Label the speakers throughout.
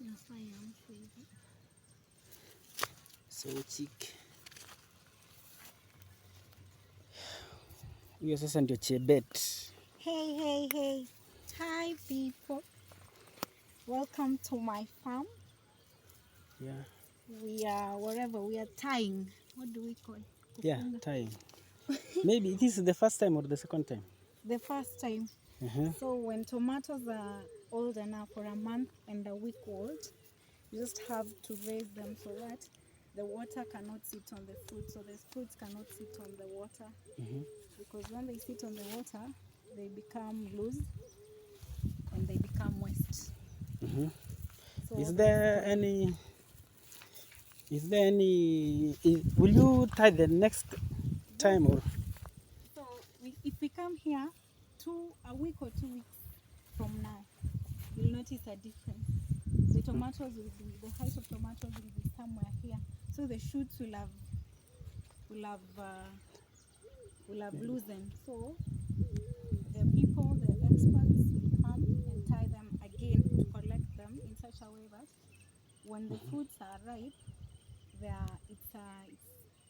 Speaker 1: Yes, I am crazy.
Speaker 2: So chick. Hiyo sasa ndio chebet.
Speaker 1: Hey. Hi, people. Welcome to my farm.
Speaker 2: Yeah.
Speaker 1: We are wherever we are tying. What do we call it?
Speaker 2: Yeah,
Speaker 1: Kufunga.
Speaker 2: tying. Maybe this is the first time or the second time.
Speaker 1: The first time. So when tomatoes are old enough, for a month and a week old, you just have to raise them so that the water cannot sit on the fruit. So the fruits cannot sit on the water. Because when they sit on the water, they become loose and they become moist. So
Speaker 2: Is there any? Will you tie the next time or?
Speaker 1: So if we come here a week or 2 weeks from now, you'll notice a difference. The tomatoes will be, the height of tomatoes will be somewhere here. So the shoots will have loosened. So the people, the experts will come and tie them again to collect them in such a way that when the fruits are ripe, it's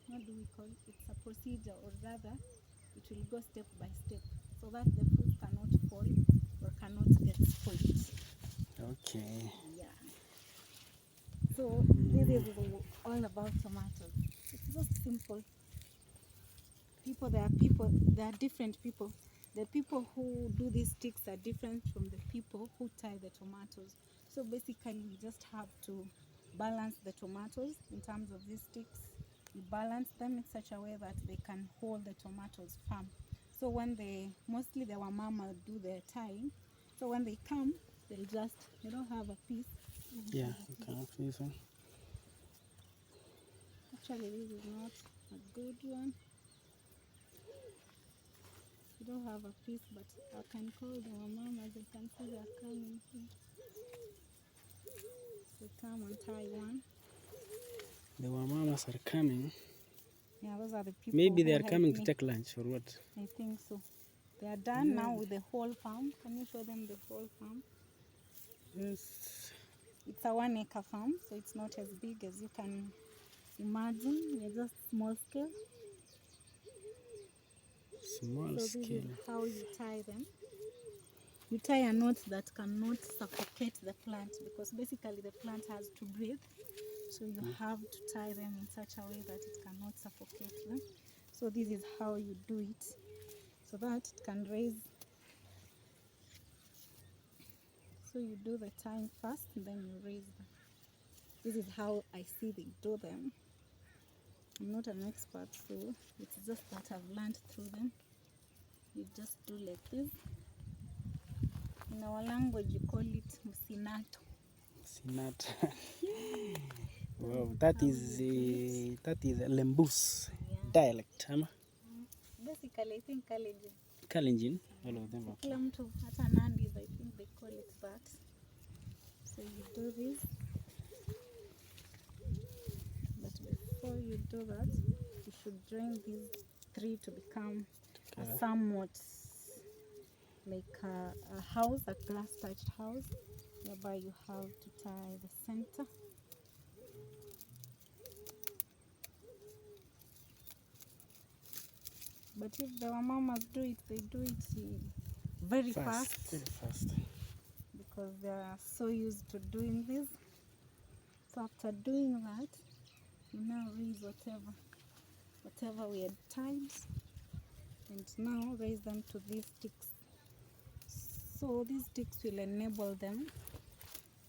Speaker 1: what do we call it? It's a procedure, or rather, it will go step by step, so that the fruit cannot fall or cannot get spoiled.
Speaker 2: Okay.
Speaker 1: Yeah. So this is all about tomatoes. It's just simple. There are different people. The people who do these sticks are different from the people who tie the tomatoes. So basically, we just have to balance the tomatoes in terms of these sticks. We balance them in such a way that they can hold the tomatoes firm. So when mostly the wamama do their tying. So when they come, they don't have a piece.
Speaker 2: Yeah, you can have this one.
Speaker 1: Actually, this is not a good one. We don't have a piece, but I can call the mamas. They can see they're coming here. They come and tie one.
Speaker 2: The mamas are coming.
Speaker 1: Yeah, those are the people.
Speaker 2: Maybe they
Speaker 1: who
Speaker 2: are
Speaker 1: help
Speaker 2: coming
Speaker 1: me.
Speaker 2: to take lunch or what?
Speaker 1: I think so. They are done now with the whole farm. Can you show them the whole farm?
Speaker 2: Yes.
Speaker 1: It's a 1 acre farm, so it's not as big as you can imagine. We're just small scale.
Speaker 2: Small
Speaker 1: So
Speaker 2: scale.
Speaker 1: this is how you tie them. You tie a knot that cannot suffocate the plant, because basically the plant has to breathe. So you have to tie them in such a way that it cannot suffocate them. So this is how you do it, so that it can raise. So you do the tying first, and then you raise them. This is how I see they do them. I'm not an expert, so it's just that I've learned through them. You just do like this. In our language, you call it musinato.
Speaker 2: Sinat. Wow, that is a Lembus dialect, huh?
Speaker 1: Basically, I think Kalenjin.
Speaker 2: Kalenjin, all of them.
Speaker 1: Kila mtu, hata Nandis, I think they call it that. So you do this, but before you do that, you should join these three to become a somewhat like a house, a glass touched house, whereby you have to tie the center. But if the mamas do it, they do it very fast.
Speaker 2: Very fast.
Speaker 1: Because they are so used to doing this. So after doing that, you now raise whatever we had tied, and now raise them to these sticks. So these sticks will enable them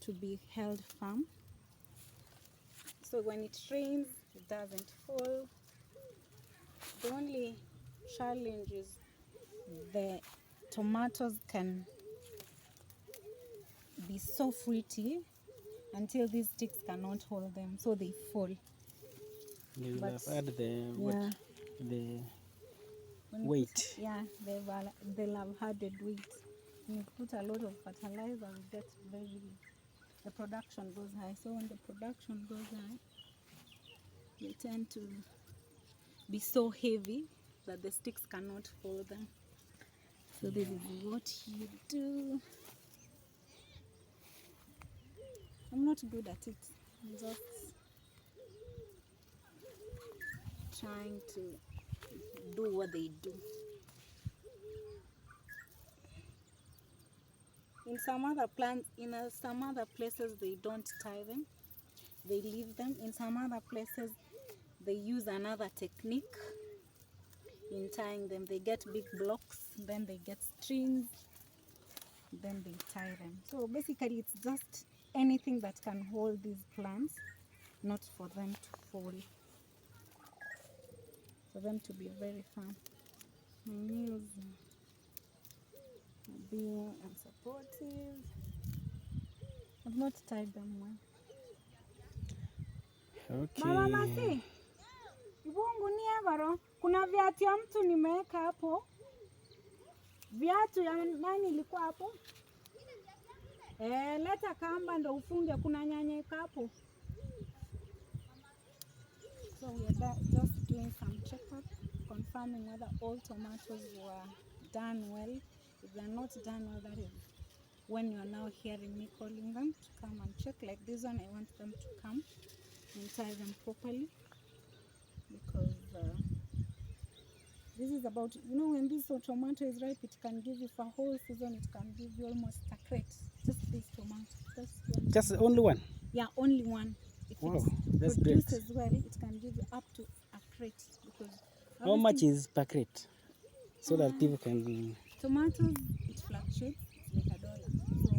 Speaker 1: to be held firm. So when it rains, it doesn't fall. The only challenge is the tomatoes can be so fruity until these sticks cannot hold them, so they fall.
Speaker 2: You will have added the weight.
Speaker 1: They'll have added weight. When you put a lot of fertilizer, the production goes high. So when the production goes high, they tend to be so heavy that the sticks cannot hold them. So this is what you do. I'm not good at it. I'm just trying to do what they do. In some other plants, some other places they don't tie them. They leave them. In some other places they use another technique in tying them. They get big blocks, then they get strings, then they tie them. So basically it's just anything that can hold these plants, not for them to fall, for them to be very firm. My nails are being unsupportive. I've not tied them well.
Speaker 2: Okay.
Speaker 1: Mama Masi, ibungu ni baro. Kuna viatu ya mtu nimeweka hapo. Viatu ya nani ilikuwa hapo? Leta kamba ndo ufunge, kuna nyanya hapo. So we are just doing some checkup, confirming whether all tomatoes were done well. If they are not done well, that is when you are now hearing me calling them to come and check. Like this one, I want them to come and tie them properly, because this is about, when this tomato is ripe, it can give you for a whole season, it can give you almost a crate. Just this tomato.
Speaker 2: Just only one?
Speaker 1: Yeah, only one. If
Speaker 2: wow,
Speaker 1: it
Speaker 2: that's
Speaker 1: produces
Speaker 2: great.
Speaker 1: well, it can give you up to a crate. Because
Speaker 2: how much is per crate? So that people can...
Speaker 1: Tomatoes, it fluctuates. It's like $1. So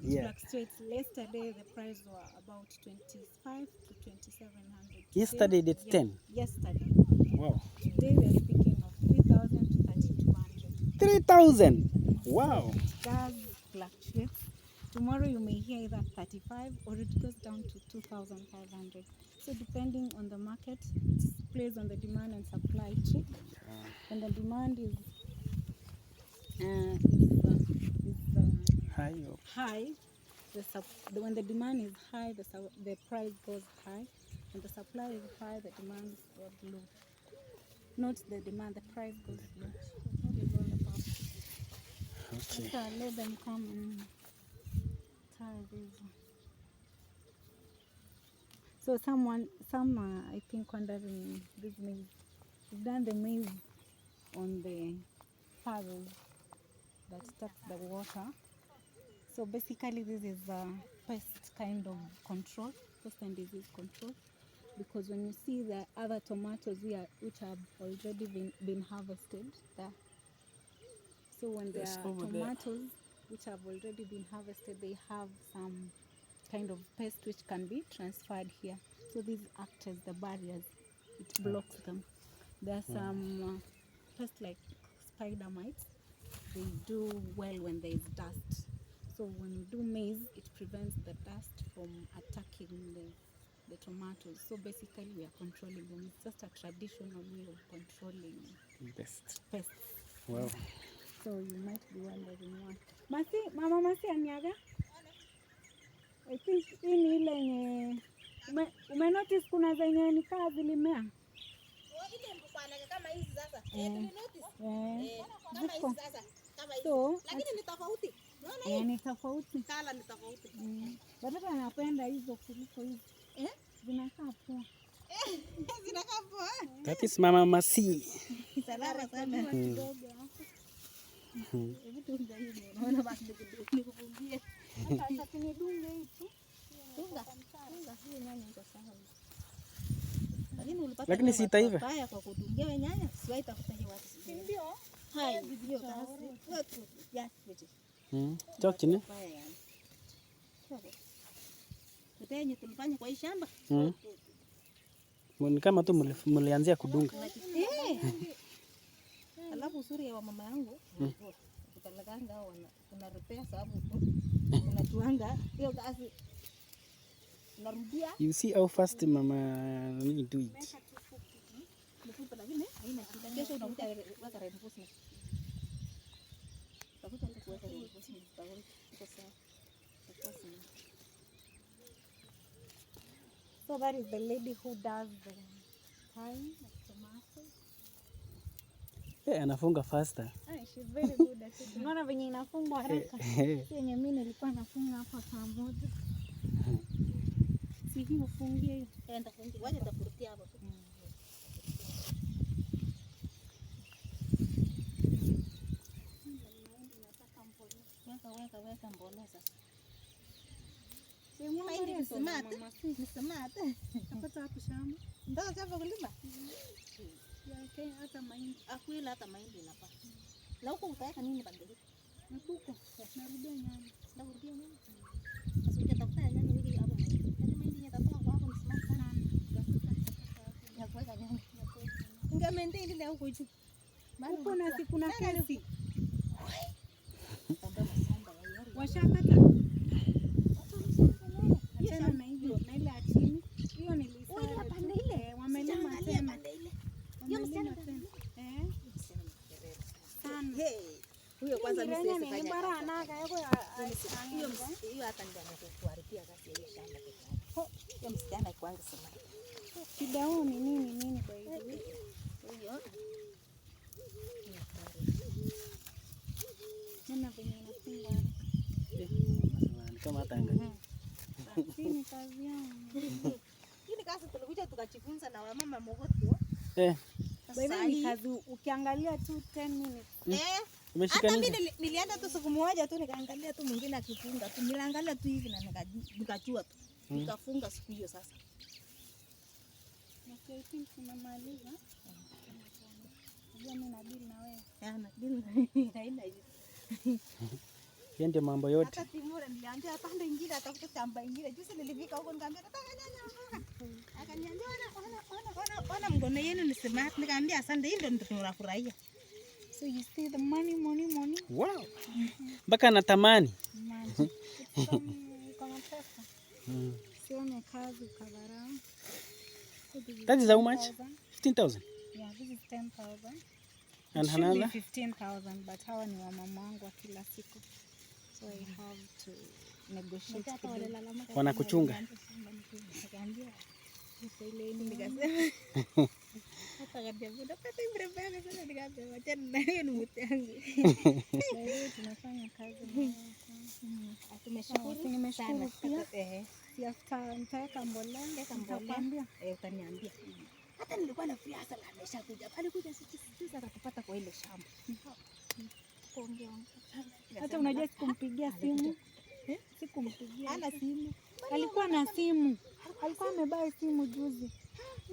Speaker 2: yeah.
Speaker 1: it fluctuates. Yesterday the price was about 25 to 2700.
Speaker 2: Yesterday it's 10?
Speaker 1: Yesterday.
Speaker 2: Wow.
Speaker 1: Today we are speaking of 3000 to 3200.
Speaker 2: 3000? Wow.
Speaker 1: It does fluctuate. Tomorrow you may hear either 35 or it goes down to 2500. So depending on the market, it plays on the demand and supply check. When the demand is high, when the demand is high, the price goes high. When the supply is high, the demand goes low. Not the demand, the price goes low. So that is all about it.
Speaker 2: Okay.
Speaker 1: Let's let them come and tie this one. So some are, I think, wondering this maize. We've done the maize on the furrows that taps the water. So basically this is a pest kind of control, pest and disease control. Because when you see the other tomatoes which have already been harvested there. So when there are tomatoes which have already been harvested, they have some kind of pest which can be transferred here. So these act as the barriers. It blocks them. There are some pests like spider mites. They do well when there is dust. So when you do maize, it prevents the dust from attacking the tomatoes. So basically we are controlling them. It's just a traditional way of controlling pests.
Speaker 2: Wow.
Speaker 1: So you might be wondering why. Mama Masi aniaga? I think hii ni ile yenye umenotice kuna zenye ni kaa zilimea.
Speaker 3: Ile mbukwana kama hizi sasa. Notice. Kama hizi sasa. Kama hizi.
Speaker 1: So,
Speaker 3: lakini ni tofauti. Unaona hii?
Speaker 1: Ni tofauti.
Speaker 3: Kala ni tofauti.
Speaker 1: Watoto wanapenda hizo kuliko hizi. Zinakaa poa.
Speaker 3: Zinakaa poa.
Speaker 2: That is Mama Masi.
Speaker 3: Salama sana.
Speaker 1: Kidogo hapo. Hebu tunga hivi. Unaona basi nikufungie. Hata tunidunge hii tu.
Speaker 3: Tunga hii nyanya iko sawa.
Speaker 2: Lakini si taifa.
Speaker 3: Baya kwa kudungia nyanya, siwai tafuta hiyo watu. Si ndio? Hai, ndio kasi. Watu jaspe.
Speaker 2: Chok chini.
Speaker 3: Baya yani. Tutenye tulifanya kwa hii shamba.
Speaker 2: Ni kama tu mlianzia kudunga.
Speaker 3: Alafu usuri ya mama yangu, kupelekanga hao kuna repair sababu unatuanga hiyo kazi.
Speaker 2: You see how fast Mama Nini do it.
Speaker 3: Kesho unakuta weka reinforcement. Tafuta kuweka reinforcement.
Speaker 1: So that is the lady who does the tying of tomatoes.
Speaker 2: Anafunga faster.
Speaker 1: She's very good at it. Unaona venye inafungwa haraka. Si yenye mimi nilikuwa nafunga hapa saa moja. Lakini ufungie hiyo.
Speaker 3: Enda fungi. Waje nitafurutia hapo tu. Weka mbolea sasa.
Speaker 1: Sema
Speaker 3: Mahindi ni smart. Ni smart.
Speaker 1: Napata hapo shamba.
Speaker 3: Ndio chapa kulima.
Speaker 1: Ya hata mahindi.
Speaker 3: Akuila hata mahindi inapa. Na huko utaweka nini pande hii?
Speaker 1: Na huko narudia nyanya.
Speaker 3: Narudia nyanya. Sasa utatafuta nyanya wiki hapo mahindi. Kama mahindi yatakuwa kwa hapo ni smart sana. Ya kuweka nyanya. Ingamende ile huko juu.
Speaker 1: Huko na siku na kesi.
Speaker 3: Kamba masamba ya yari.
Speaker 1: Washakata. Achana na hiyo na ile ya chini. Hiyo nilisema.
Speaker 3: Ile pande ile.
Speaker 1: Wamelima tena.
Speaker 3: Hiyo msichana
Speaker 1: tena.
Speaker 3: sana. Huyo kwanza mimi siwezi fanya.
Speaker 1: Bara anaga yako
Speaker 3: hiyo hata ndio amekuharibia kazi ya shamba peke yake. Hiyo msichana kwanza sema.
Speaker 1: Shida huu ni nini by the way?
Speaker 3: Huyo.
Speaker 1: Nina venye inafunga.
Speaker 2: Kama tanga.
Speaker 1: Hii ni kazi yangu.
Speaker 3: Hii ni kazi tulikuja tukajifunza na wamama Mogotio.
Speaker 1: Sasa hii kazi ukiangalia tu 10 minutes.
Speaker 3: Hata mimi nilienda tu siku moja tu nikaangalia tu mwingine akifunga tu. Niliangalia tu hivi na nikajua tu. Nikafunga siku hiyo sasa.
Speaker 1: Okay, I think tunamaliza. Mimi na deal na wewe.
Speaker 3: Na deal haina hivi.
Speaker 2: Hiyo ndio mambo yote.
Speaker 3: Hata Timura niliambia pande ingine atafuta shamba ingine. Juzi nilifika huko nikamwambia nataka nyanya. Akaniambia ona mgone yenu ni smart. Nikamwambia asante, hii ndio tunafurahia.
Speaker 1: So you see the money.
Speaker 2: Wow. Mpaka natamani.
Speaker 1: Iko na pesa. Sione kazi kadharau.
Speaker 2: That is how much? 15,000.
Speaker 1: Yeah, this is 10,000.
Speaker 2: And
Speaker 1: It should
Speaker 2: another?
Speaker 1: be 15,000, but hawa ni wa mama wangu wa kila siku. So I have to negotiate kidogo.
Speaker 2: Wanakuchunga.
Speaker 3: Nikaambia ile nikasema hata kadia muda pata imbrembea sana nikaambia wacha na hiyo ni mtu yangu.
Speaker 1: Leo tunafanya kazi na
Speaker 3: Tumeshukuru.
Speaker 1: Nimeshukuru pia. Si after nitaweka mbolea, nitakwambia.
Speaker 3: Utaniambia. Hata nilikuwa na free hasa la ameshakuja. Alikuja sisi akatupata kwa ile shamba.
Speaker 1: Kuongea. Hata unajua sikumpigia simu. Sikumpigia.
Speaker 3: Hana simu.
Speaker 1: Alikuwa na simu. Alikuwa amebai simu juzi.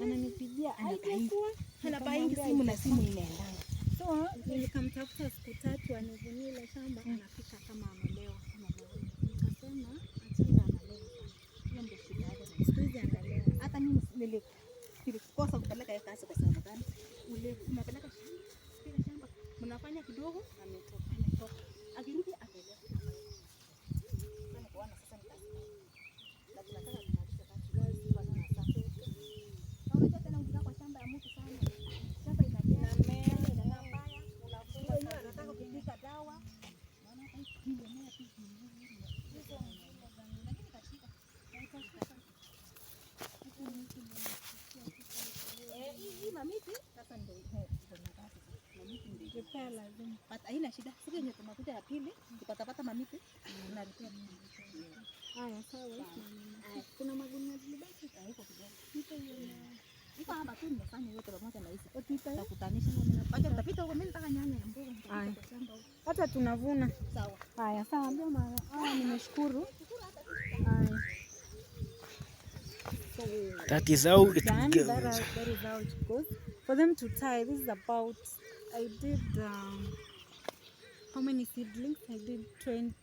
Speaker 1: Ananipigia.
Speaker 3: Anabai simu na simu inaendanga.
Speaker 1: So nikamtafuta siku 3 anivunie ile shamba, anapika kama amelewa. Nikasema achana analewa. Hiyo ndio shida yake. Siku hizi analewa.
Speaker 3: Hata mimi nilikosa kupeleka hiyo kazi kwa sababu gani? Unapeleka shamba, mnafanya kidogo, ametoka. Akirudi akelewa. Kana kuona sasa ni kazi. Na tunataka tumalize kazi kwa sababu na unajua tena ukija kwa shamba ya mtu sana. Shamba inajaa na mbaya, unafunga unataka kupika dawa. Naona hata hii mimea tu hii mamiti sasa ndio tunataka mamiti ndio
Speaker 1: repair lazima.
Speaker 3: hata haina shida. Siku yenye tunakuja ya pili tupata mamiti na repair.
Speaker 1: Haya sawa. Kuna magunia zilibaki
Speaker 3: Huko kidogo.
Speaker 1: Nipe hiyo na
Speaker 3: Iko hapa tu nimefanya yote pamoja na hizi. Tutakutanisha na pamoja tutapita huko, mimi nataka nyanya ya mboga nitapita kwa shamba huko.
Speaker 1: hata tunavuna.
Speaker 3: Sawa.
Speaker 1: Haya sawa, ndio maana nimeshukuru. Haya. So
Speaker 2: That is how it
Speaker 1: done.
Speaker 2: goes.
Speaker 1: That is how it goes. For them to tie, this is about, I did, how many seedlings? I did 20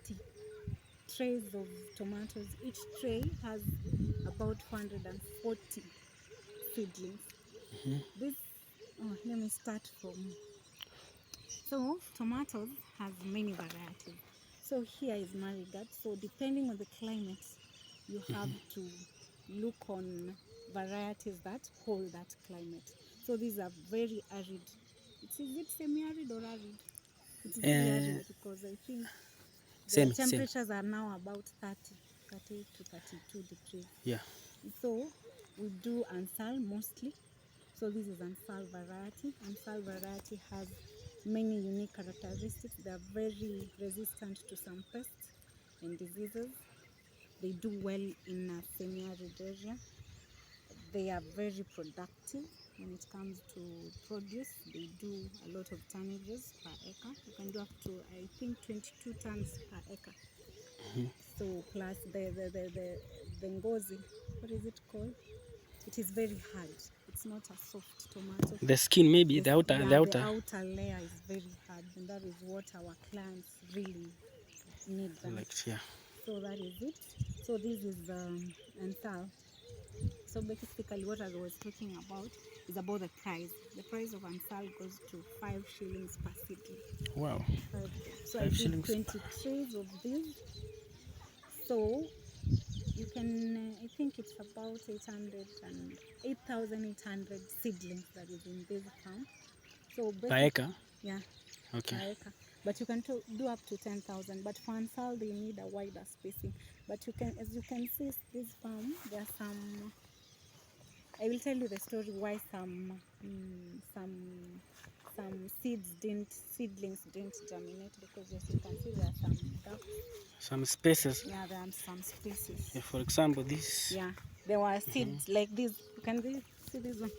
Speaker 1: trays of tomatoes. Each tray has about 440 seedlings. This, let me start from, so tomatoes has many varieties. So here is marigold. So depending on the climate, you have to look on varieties that hold that climate. So these are very arid. Is it semi-arid or arid? It's very arid because I think the temperatures are now about 30 to 32 degrees.
Speaker 2: Yeah.
Speaker 1: So we do ansal mostly. So this is ansal variety. Ansal variety has many unique characteristics. They are very resistant to some pests and diseases. They do well in a semi-arid area. They are very productive when it comes to produce. They do a lot of tonnages per acre. You can do up to, I think, 22 tons per acre. So plus the ngozi, what is it called? It is very hard. It's not a soft tomato.
Speaker 2: The skin, maybe the outer,
Speaker 1: Yeah,
Speaker 2: the outer.
Speaker 1: the outer layer is very hard, and that is what our clients really need them.
Speaker 2: Like, yeah.
Speaker 1: So that is it. So this is anthal. So basically what I was talking about is about the price. The price of anthal goes to 5 shillings per seedling.
Speaker 2: Wow.
Speaker 1: So
Speaker 2: 5
Speaker 1: I did
Speaker 2: shillings.
Speaker 1: 20 trays of these. So you can, I think it's about 8,800 seedlings that is in this farm. So
Speaker 2: Per acre?
Speaker 1: yeah,
Speaker 2: Okay.
Speaker 1: per acre. But you can do up to 10,000. But for anthal, they need a wider spacing. But you can, as you can see, this farm, there are some. I will tell you the story why some seedlings didn't germinate, because as you can see there are some gaps.
Speaker 2: Some spaces.
Speaker 1: Yeah, there are some spaces.
Speaker 2: Yeah, for example, this.
Speaker 1: Yeah, there were seeds like this. You can see this one.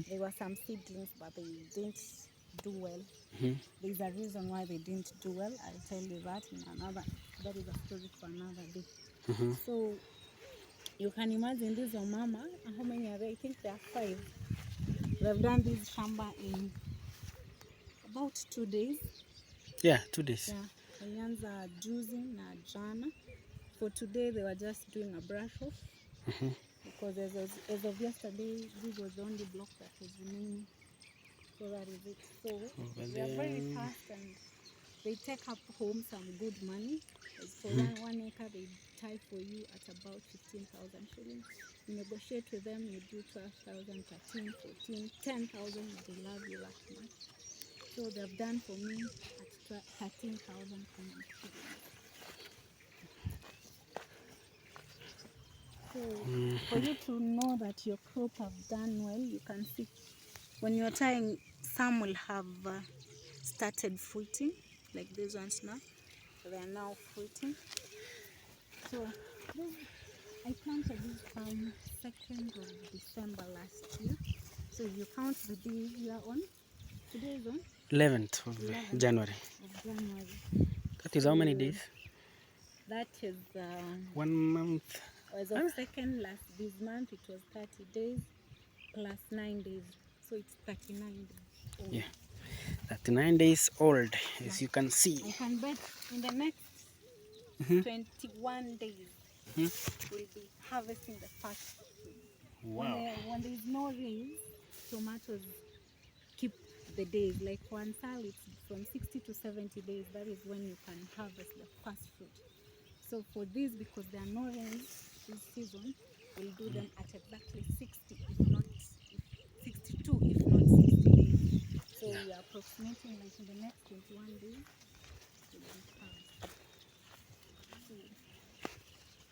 Speaker 1: There were some seedlings, but they didn't do well. There's a reason why they didn't do well. I'll tell you that in another. That is a story for another day. So you can imagine this mama. How many are there? I think there are 5. They've done this shamba in about 2 days.
Speaker 2: Yeah, 2 days.
Speaker 1: Yeah, walianza juzi na jana. For today they were just doing a brush off, because as of yesterday this was the only block that was remaining. So that is it. So they are very fast, and they take up home some good money. As for 1 acre, they tie for you at about 15,000 shillings. You negotiate with them, you do 12,000, 13, 14, 10,000. They love you that much. So they've done for me at 13,000 shillings. So for you to know that your crop have done well, you can see when you're tying, some will have started fruiting, like these ones now. They are now fruiting. So I planted this farm 2nd of December last year. So if you count the days we are on, today is on
Speaker 2: 11th of
Speaker 1: 11th
Speaker 2: January.
Speaker 1: of January.
Speaker 2: That is how many days?
Speaker 1: That is
Speaker 2: 1 month.
Speaker 1: as of 2nd this month, it was 30 days plus 9 days. So it's 39 days old.
Speaker 2: Yeah, 39 days old, as you can see.
Speaker 1: I can bet in the next 21 days we'll be harvesting the first fruit.
Speaker 2: Wow.
Speaker 1: When there is no rain, tomatoes keep the days. Like for anthal, it's from 60 to 70 days. That is when you can harvest the first fruit. So for this, because there are no rains this season, we'll do them at exactly 60, if not 62, if not 60 days. So we are approximating like in the next 21 days we'll be harvesting. So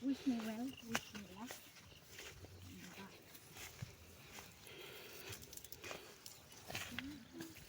Speaker 1: wish me well.